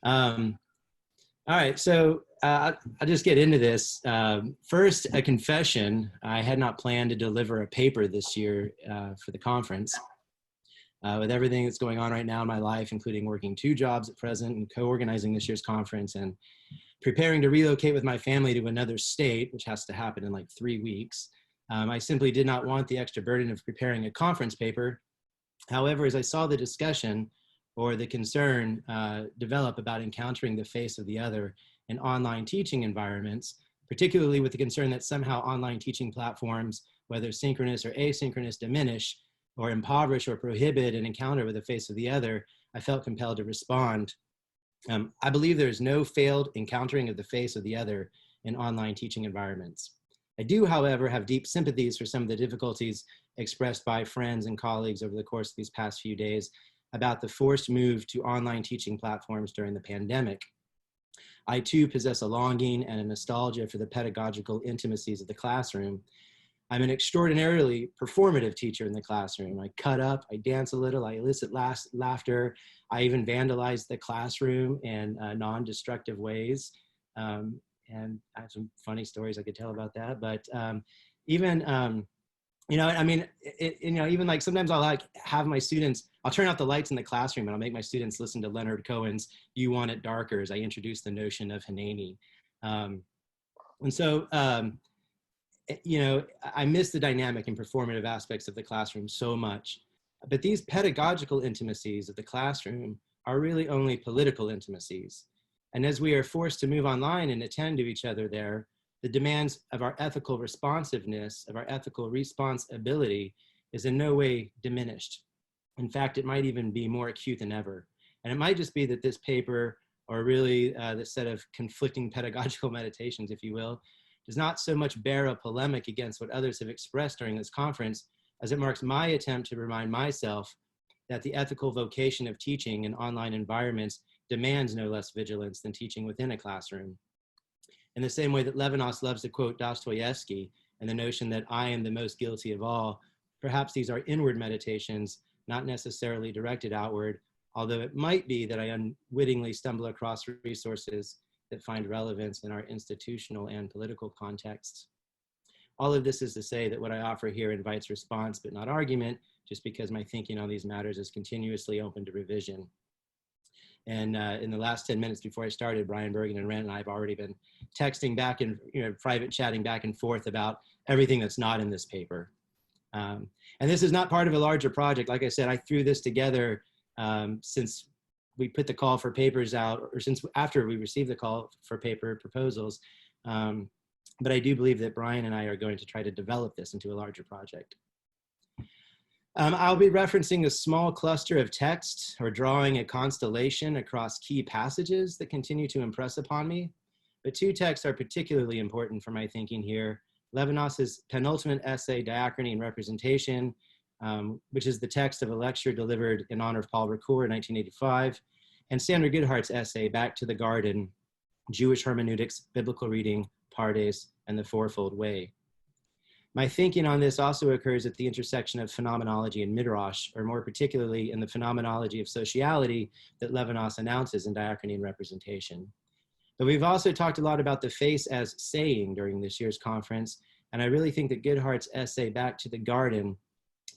All right, so I'll just get into this. First, a confession. I had not planned to deliver a paper this year for the conference. With everything that's going on right now in my life, including working 2 jobs at present and co-organizing this year's conference and preparing to relocate with my family to another state, which has to happen in like 3 weeks, I simply did not want the extra burden of preparing a conference paper. However, as I saw the discussion or the concern develop about encountering the face of the other in online teaching environments, particularly with the concern that somehow online teaching platforms, whether synchronous or asynchronous, diminish or impoverish or prohibit an encounter with the face of the other, I felt compelled to respond. I believe there is no failed encountering of the face of the other in online teaching environments. I do, however, have deep sympathies for some of the difficulties expressed by friends and colleagues over the course of these past few days about the forced move to online teaching platforms during the pandemic. I too possess a longing and a nostalgia for the pedagogical intimacies of the classroom. I'm an extraordinarily performative teacher in the classroom. I cut up, I dance a little, I elicit laughter. I even vandalize the classroom in non-destructive ways. And I have some funny stories I could tell about that. But even, you know, I mean, even like sometimes I'll like have my students, I'll turn out the lights in the classroom and I'll make my students listen to Leonard Cohen's You Want It Darker as I introduce the notion of Hanani. And so, you know, I miss the dynamic and performative aspects of the classroom so much. But these pedagogical intimacies of the classroom are really only political intimacies. And as we are forced to move online and attend to each other there, the demands of our ethical responsiveness, of our ethical responsibility is in no way diminished. In fact, it might even be more acute than ever. And it might just be that this paper, or really this set of conflicting pedagogical meditations, if you will, does not so much bear a polemic against what others have expressed during this conference as it marks my attempt to remind myself that the ethical vocation of teaching in online environments demands no less vigilance than teaching within a classroom. In the same way that Levinas loves to quote Dostoevsky and the notion that I am the most guilty of all, perhaps these are inward meditations, not necessarily directed outward, although it might be that I unwittingly stumble across resources that find relevance in our institutional and political contexts. All of this is to say that what I offer here invites response, but not argument, just because my thinking on these matters is continuously open to revision. And in the last 10 minutes before I started, Brian Bergen-Aurand and I have already been texting back and private chatting back and forth about everything that's not in this paper. And this is not part of a larger project. Like I said, I threw this together since we put the call for papers out, or since after we received the call for paper proposals. But I do believe that Brian and I are going to try to develop this into a larger project. I'll be referencing a small cluster of text or drawing a constellation across key passages that continue to impress upon me. But 2 texts are particularly important for my thinking here. Levinas's penultimate essay, Diachrony and Representation, which is the text of a lecture delivered in honor of Paul Ricoeur in 1985, and Sandra Goodhart's essay, Back to the Garden, Jewish Hermeneutics, Biblical Reading, Pardes, and the Fourfold Way. My thinking on this also occurs at the intersection of phenomenology and midrash, or more particularly in the phenomenology of sociality that Levinas announces in Diachrony and Representation. But we've also talked a lot about the face as saying during this year's conference, and I really think that Goodhart's essay, Back to the Garden,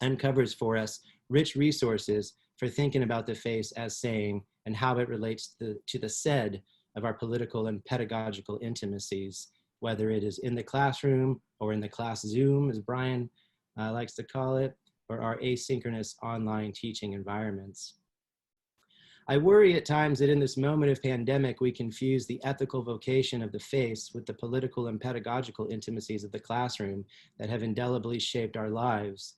uncovers for us rich resources for thinking about the face as saying and how it relates to the said of our political and pedagogical intimacies, whether it is in the classroom or in the class Zoom, as Brian likes to call it, or our asynchronous online teaching environments. I worry at times that in this moment of pandemic, we confuse the ethical vocation of the face with the political and pedagogical intimacies of the classroom that have indelibly shaped our lives.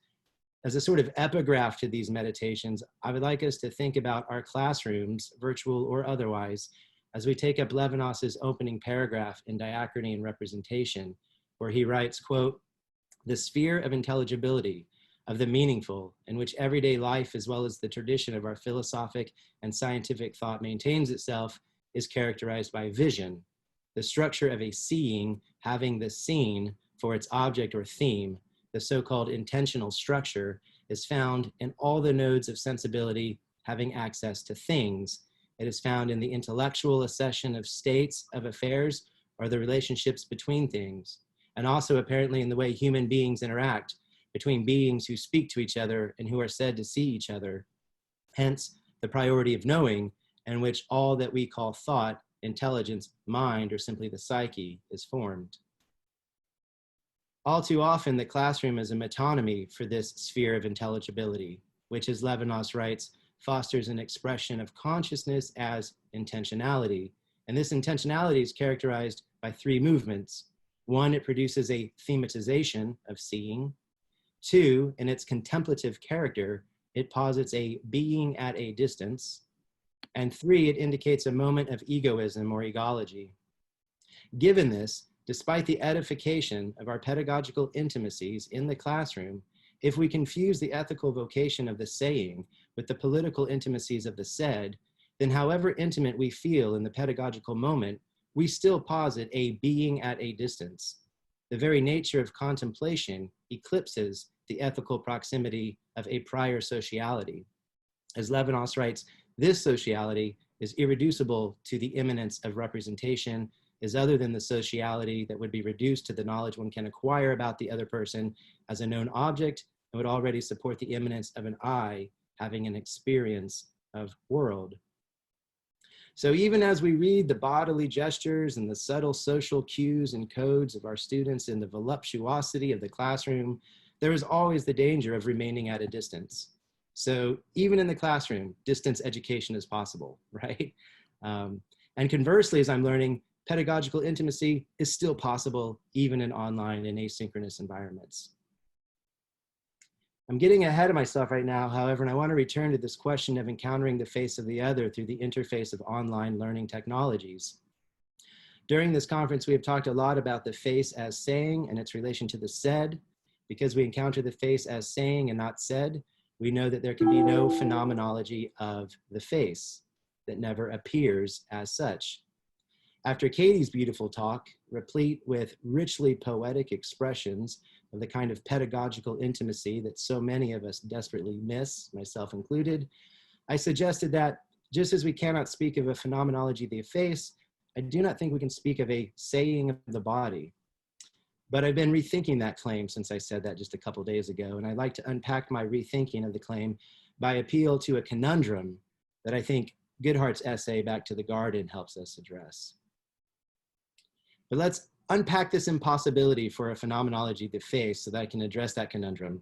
As a sort of epigraph to these meditations, I would like us to think about our classrooms, virtual or otherwise, as we take up Levinas's opening paragraph in Diachrony and Representation, where he writes, quote, "The sphere of intelligibility, of the meaningful, in which everyday life as well as the tradition of our philosophic and scientific thought maintains itself, is characterized by vision, the structure of a seeing having the seen for its object or theme. The so-called intentional structure is found in all the nodes of sensibility having access to things, It is found in the intellectual accession of states of affairs or the relationships between things, and also apparently in the way human beings interact between beings who speak to each other and who are said to see each other. Hence, the priority of knowing, in which all that we call thought, intelligence, mind, or simply the psyche is formed. All too often, the classroom is a metonymy for this sphere of intelligibility, which, as Levinas writes, fosters an expression of consciousness as intentionality. And this intentionality is characterized by three movements. One, it produces a thematization of seeing. Two, in its contemplative character, it posits a being at a distance. And three, it indicates a moment of egoism or egology. Given this, despite the edification of our pedagogical intimacies in the classroom, if we confuse the ethical vocation of the saying with the political intimacies of the said, then however intimate we feel in the pedagogical moment, we still posit a being at a distance. The very nature of contemplation eclipses the ethical proximity of a prior sociality. As Levinas writes, this sociality is irreducible to the immanence of representation, is other than the sociality that would be reduced to the knowledge one can acquire about the other person as a known object, and would already support the immanence of an I having an experience of world. So even as we read the bodily gestures and the subtle social cues and codes of our students in the voluptuosity of the classroom, there is always the danger of remaining at a distance. So even in the classroom, distance education is possible, right? And conversely, as I'm learning, pedagogical intimacy is still possible even in online and asynchronous environments. I'm getting ahead of myself right now, however, and I want to return to this question of encountering the face of the other through the interface of online learning technologies. During this conference, we have talked a lot about the face as saying and its relation to the said. Because we encounter the face as saying and not said, we know that there can be no phenomenology of the face that never appears as such. After Katie's beautiful talk, replete with richly poetic expressions of the kind of pedagogical intimacy that so many of us desperately miss, myself included, I suggested that just as we cannot speak of a phenomenology of the face, I do not think we can speak of a saying of the body. But I've been rethinking that claim since I said that just a couple days ago, and I'd like to unpack my rethinking of the claim by appeal to a conundrum that I think Goodhart's essay Back to the Garden helps us address. But let's unpack this impossibility for a phenomenology of the face so that I can address that conundrum.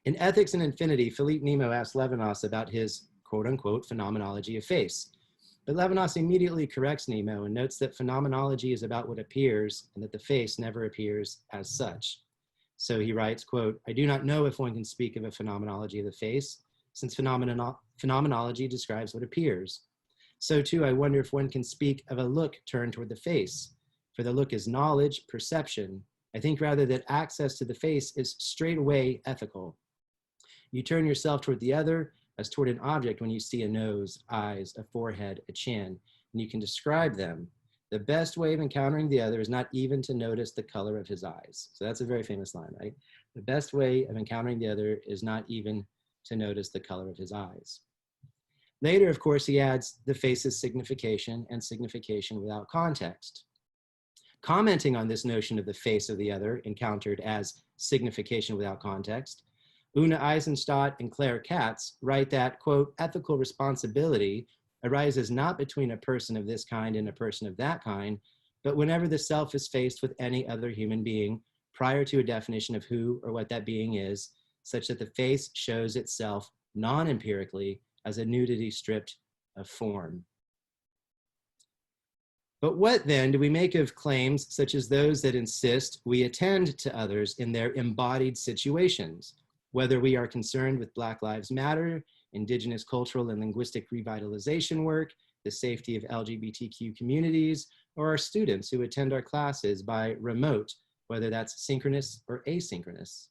In Ethics and Infinity, Philippe Nemo asked Levinas about his quote unquote phenomenology of face. But Levinas immediately corrects Nemo and notes that phenomenology is about what appears and that the face never appears as such. So he writes, quote, I do not know if one can speak of a phenomenology of the face, since phenomenology describes what appears. So too, I wonder if one can speak of a look turned toward the face, for the look is knowledge, perception. I think rather that access to the face is straightaway ethical. You turn yourself toward the other as toward an object when you see a nose, eyes, a forehead, a chin, and you can describe them. The best way of encountering the other is not even to notice the color of his eyes. So that's a very famous line, right? The best way of encountering the other is not even to notice the color of his eyes. Later, of course, he adds the face's signification and signification without context. Commenting on this notion of the face of the other encountered as signification without context, Una Eisenstadt and Claire Katz write that, quote, ethical responsibility arises not between a person of this kind and a person of that kind, but whenever the self is faced with any other human being prior to a definition of who or what that being is, such that the face shows itself non-empirically as a nudity stripped of form. But what then do we make of claims such as those that insist we attend to others in their embodied situations, whether we are concerned with Black Lives Matter, Indigenous cultural and linguistic revitalization work, the safety of LGBTQ communities, or our students who attend our classes by remote, whether that's synchronous or asynchronous?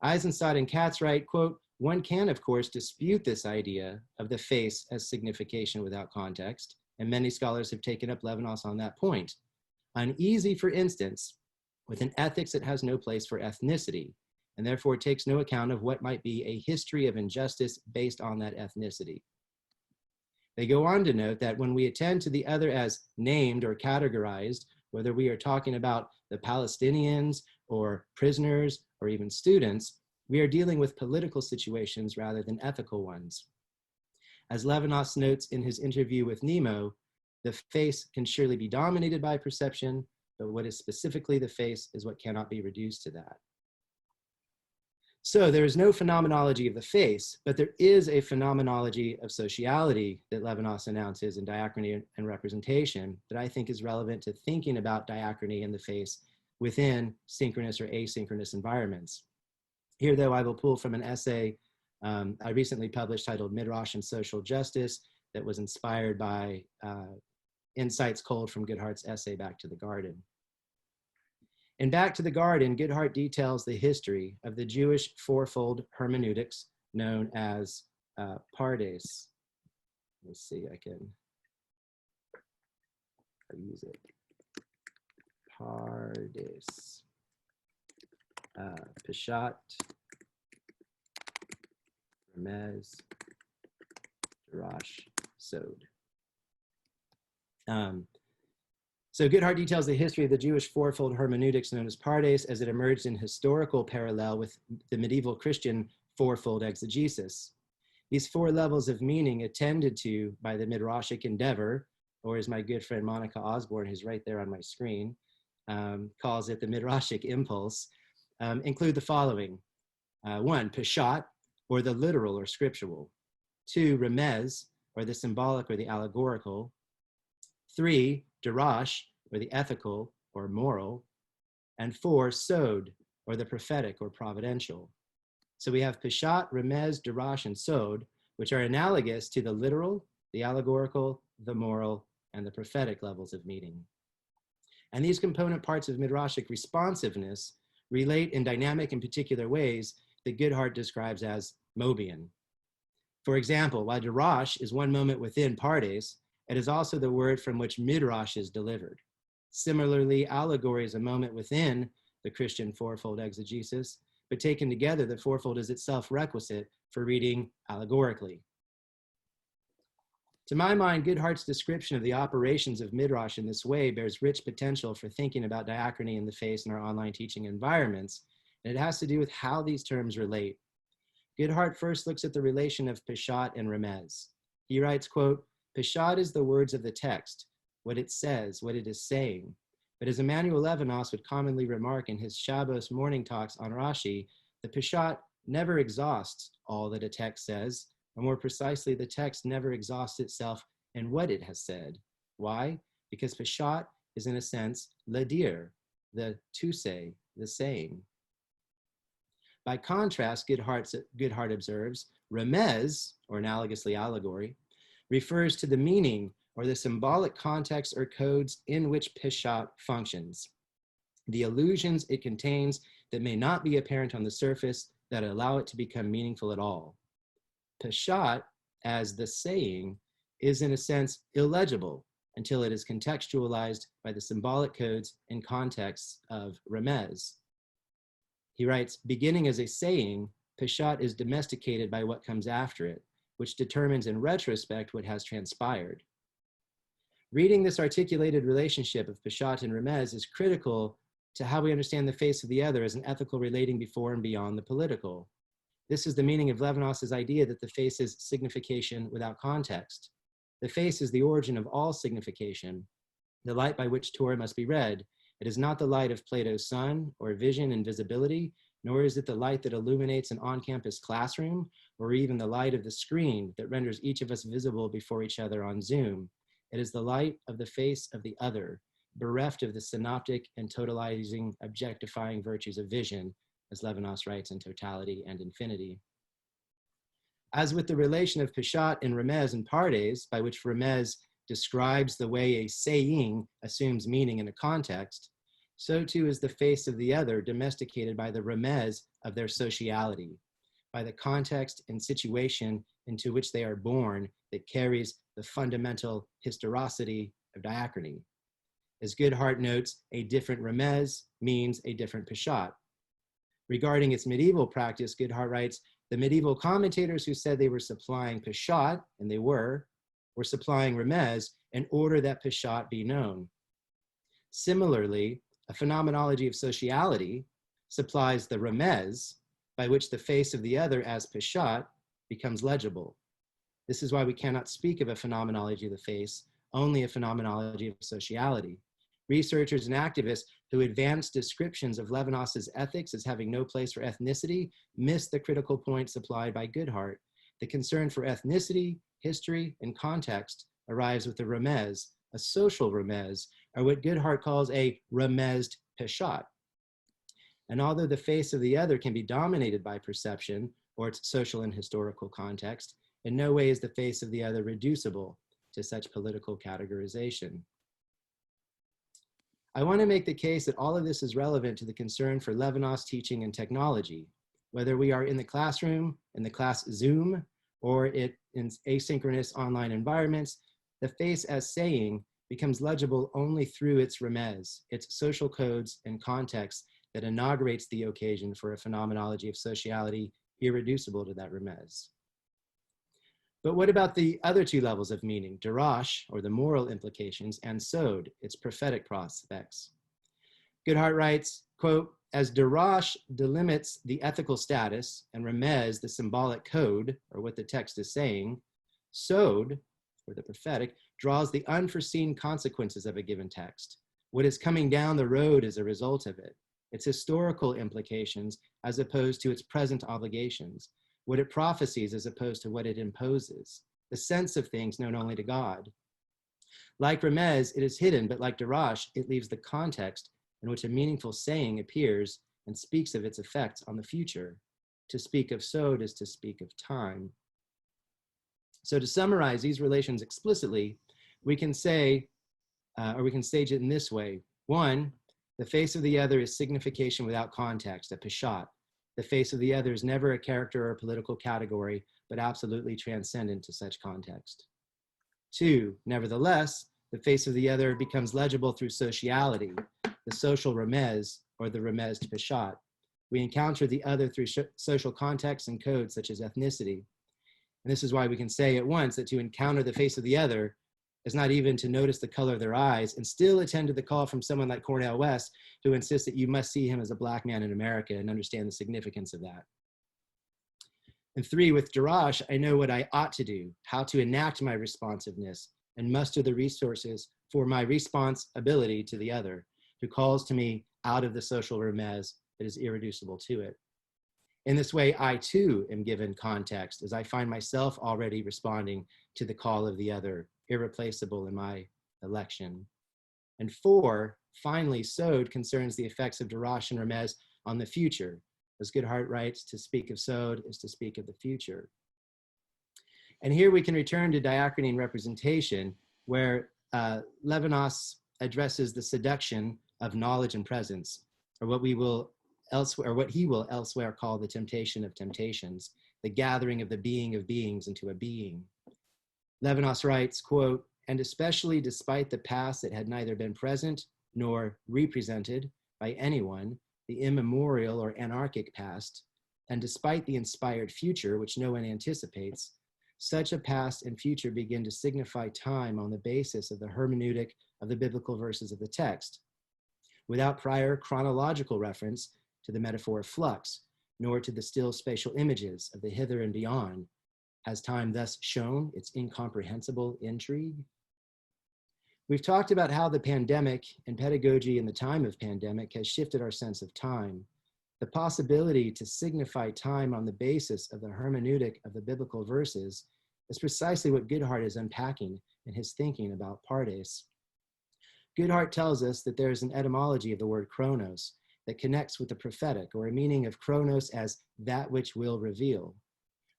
Eisenstadt and Katz write, quote, one can, of course, dispute this idea of the face as signification without context, and many scholars have taken up Levinas on that point. Uneasy, for instance, with an ethics that has no place for ethnicity, and therefore takes no account of what might be a history of injustice based on that ethnicity. They go on to note that when we attend to the other as named or categorized, whether we are talking about the Palestinians or prisoners or even students, we are dealing with political situations rather than ethical ones. As Levinas notes in his interview with Nemo, the face can surely be dominated by perception, but what is specifically the face is what cannot be reduced to that. So there is no phenomenology of the face, but there is a phenomenology of sociality that Levinas announces in Diachrony and Representation that I think is relevant to thinking about diachrony and the face within synchronous or asynchronous environments. Here, though, I will pull from an essay I recently published titled Midrash and Social Justice that was inspired by insights culled from Goodhart's essay Back to the Garden. In Back to the Garden, Goodhart details the history of the Jewish fourfold hermeneutics known as pardes. Let's see, I can use it. Pardes. Peshat, Remez, Darash, Sod. So Goodhart details the history of the Jewish fourfold hermeneutics known as pardes as it emerged in historical parallel with the medieval Christian fourfold exegesis. These four levels of meaning attended to by the midrashic endeavor, or as my good friend Monica Osborne, who's right there on my screen, calls it the midrashic impulse, include the following. One, peshat, or the literal or scriptural. Two, remez, or the symbolic or the allegorical. Three, darash, or the ethical or moral. And four, sod, or the prophetic or providential. So we have peshat, remez, darash, and sod, which are analogous to the literal, the allegorical, the moral, and the prophetic levels of meaning. And these component parts of midrashic responsiveness relate in dynamic and particular ways that Goodhart describes as Mobian. For example, while darash is one moment within pardes, it is also the word from which midrash is delivered. Similarly, allegory is a moment within the Christian fourfold exegesis, but taken together, the fourfold is itself requisite for reading allegorically. To my mind, Goodhart's description of the operations of midrash in this way bears rich potential for thinking about diachrony in the face in our online teaching environments, and it has to do with how these terms relate. Goodhart first looks at the relation of peshat and remez. He writes, quote, peshat is the words of the text, what it says, what it is saying. But as Emmanuel Levinas would commonly remark in his Shabbos morning talks on Rashi, the peshat never exhausts all that a text says, or more precisely, the text never exhausts itself in what it has said. Why? Because peshat is in a sense ladir, the to say, the saying. By contrast, Goodhart observes, remez, or analogously allegory, refers to the meaning or the symbolic context or codes in which peshat functions, the illusions it contains that may not be apparent on the surface that allow it to become meaningful at all. Peshat, as the saying, is in a sense illegible until it is contextualized by the symbolic codes and contexts of remez. He writes, beginning as a saying, peshat is domesticated by what comes after it, which determines in retrospect what has transpired. Reading this articulated relationship of peshat and remez is critical to how we understand the face of the other as an ethical relating before and beyond the political. This is the meaning of Levinas's idea that the face is signification without context. The face is the origin of all signification, the light by which Torah must be read. It is not the light of Plato's sun or vision and visibility, nor is it the light that illuminates an on-campus classroom, or even the light of the screen that renders each of us visible before each other on Zoom. It is the light of the face of the other, bereft of the synoptic and totalizing, objectifying virtues of vision, as Levinas writes in Totality and Infinity. As with the relation of peshat and remez and pardes, by which remez describes the way a saying assumes meaning in a context, so too is the face of the other domesticated by the remez of their sociality, by the context and situation into which they are born that carries the fundamental historicity of diachrony. As Goodhart notes, a different remez means a different peshat. Regarding its medieval practice, Goodhart writes, the medieval commentators who said they were supplying peshat, and they were, or supplying remez in order that peshat be known. Similarly, a phenomenology of sociality supplies the remez by which the face of the other as peshat becomes legible. This is why we cannot speak of a phenomenology of the face, only a phenomenology of sociality. Researchers and activists who advance descriptions of Levinas's ethics as having no place for ethnicity miss the critical point supplied by Goodhart. The concern for ethnicity, history, and context arrives with the remez, a social remez, or what Goodhart calls a remezed peshat. And although the face of the other can be dominated by perception or its social and historical context, in no way is the face of the other reducible to such political categorization. I want to make the case that all of this is relevant to the concern for Levinas teaching and technology, whether we are in the classroom, in the class Zoom, or in asynchronous online environments. The face as saying becomes legible only through its remez, its social codes and context that inaugurates the occasion for a phenomenology of sociality irreducible to that remez. But what about the other two levels of meaning, darash, or the moral implications, and sod, its prophetic prospects? Goodhart writes, quote, as darash delimits the ethical status and remez the symbolic code, or what the text is saying, sod, or the prophetic, draws the unforeseen consequences of a given text. What is coming down the road as a result of it, its historical implications as opposed to its present obligations, what it prophesies as opposed to what it imposes, the sense of things known only to God. Like remez, it is hidden, but like darash, it leaves the context in which a meaningful saying appears and speaks of its effects on the future. To speak of sod is to speak of time. So to summarize these relations explicitly, we can say, or we can stage it in this way. One, the face of the other is signification without context, a peshat. The face of the other is never a character or a political category, but absolutely transcendent to such context. Two, nevertheless, the face of the other becomes legible through sociality, the social remez, or the remezed peshat. We encounter the other through social contexts and codes such as ethnicity. And this is why we can say at once that to encounter the face of the other is not even to notice the color of their eyes and still attend to the call from someone like Cornel West, who insists that you must see him as a Black man in America and understand the significance of that. And three, with darash, I know what I ought to do, how to enact my responsiveness and muster the resources for my responsibility to the other, who calls to me out of the social remez that is irreducible to it. In this way, I too am given context as I find myself already responding to the call of the other, irreplaceable in my election. And four, finally, sod concerns the effects of darash and remez on the future. As Goodhart writes, to speak of sod is to speak of the future. And here we can return to diachrony and representation, where Levinas addresses the seduction of knowledge and presence, or what we will elsewhere, or what he will elsewhere call the temptation of temptations, the gathering of the being of beings into a being. Levinas writes, quote, and especially despite the past that had neither been present nor represented by anyone, the immemorial or anarchic past, and despite the inspired future, which no one anticipates, such a past and future begin to signify time on the basis of the hermeneutic of the biblical verses of the text, without prior chronological reference to the metaphor of flux, nor to the still spatial images of the hither and beyond. Has time thus shown its incomprehensible intrigue? We've talked about how the pandemic and pedagogy in the time of pandemic has shifted our sense of time. The possibility to signify time on the basis of the hermeneutic of the biblical verses is precisely what Goodhart is unpacking in his thinking about pardes. Goodhart tells us that there is an etymology of the word chronos that connects with the prophetic, or a meaning of chronos as that which will reveal.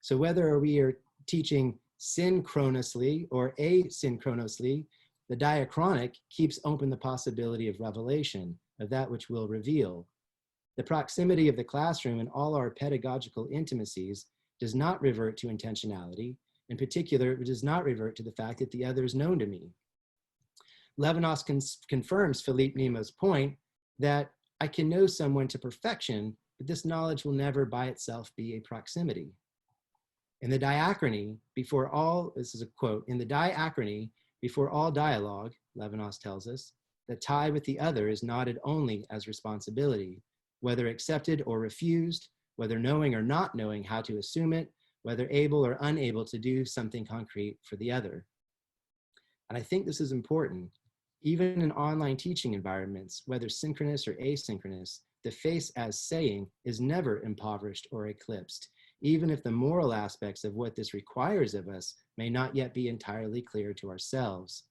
So whether we are teaching synchronously or asynchronously, the diachronic keeps open the possibility of revelation, of that which will reveal. The proximity of the classroom and all our pedagogical intimacies does not revert to intentionality. In particular, it does not revert to the fact that the other is known to me. Levinas confirms Philippe Nemo's point that I can know someone to perfection, but this knowledge will never by itself be a proximity. In the diachrony, before all, this is a quote, in the diachrony, before all dialogue, Levinas tells us, the tie with the other is noted only as responsibility, whether accepted or refused, whether knowing or not knowing how to assume it, whether able or unable to do something concrete for the other. And I think this is important. Even in online teaching environments, whether synchronous or asynchronous, the face as saying is never impoverished or eclipsed, even if the moral aspects of what this requires of us may not yet be entirely clear to ourselves.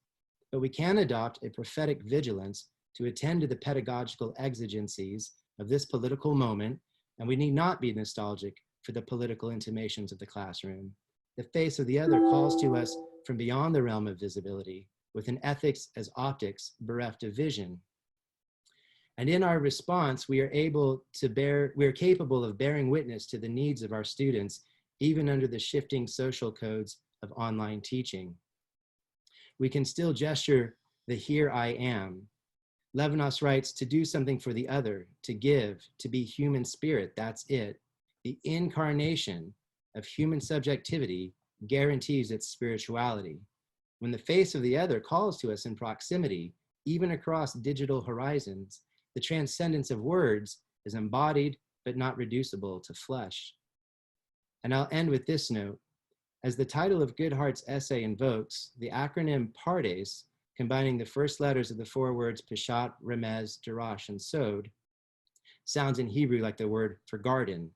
But we can adopt a prophetic vigilance to attend to the pedagogical exigencies of this political moment, and we need not be nostalgic for the political intimations of the classroom. The face of the other calls to us from beyond the realm of visibility, with an ethics as optics bereft of vision. And in our response, we are capable of bearing witness to the needs of our students, even under the shifting social codes of online teaching. We can still gesture the here I am. Levinas writes, to do something for the other, to give, to be human spirit, that's it. The incarnation of human subjectivity guarantees its spirituality. When the face of the other calls to us in proximity, even across digital horizons, the transcendence of words is embodied but not reducible to flesh. And I'll end with this note. As the title of Goodhart's essay invokes, the acronym PARDES, combining the first letters of the four words Peshat, Remez, Darash, and Sod, sounds in Hebrew like the word for garden.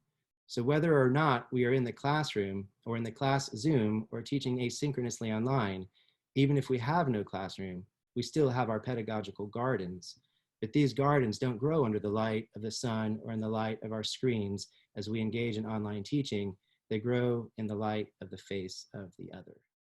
So whether or not we are in the classroom or in the class Zoom or teaching asynchronously online, even if we have no classroom, we still have our pedagogical gardens. But these gardens don't grow under the light of the sun or in the light of our screens as we engage in online teaching. They grow in the light of the face of the other.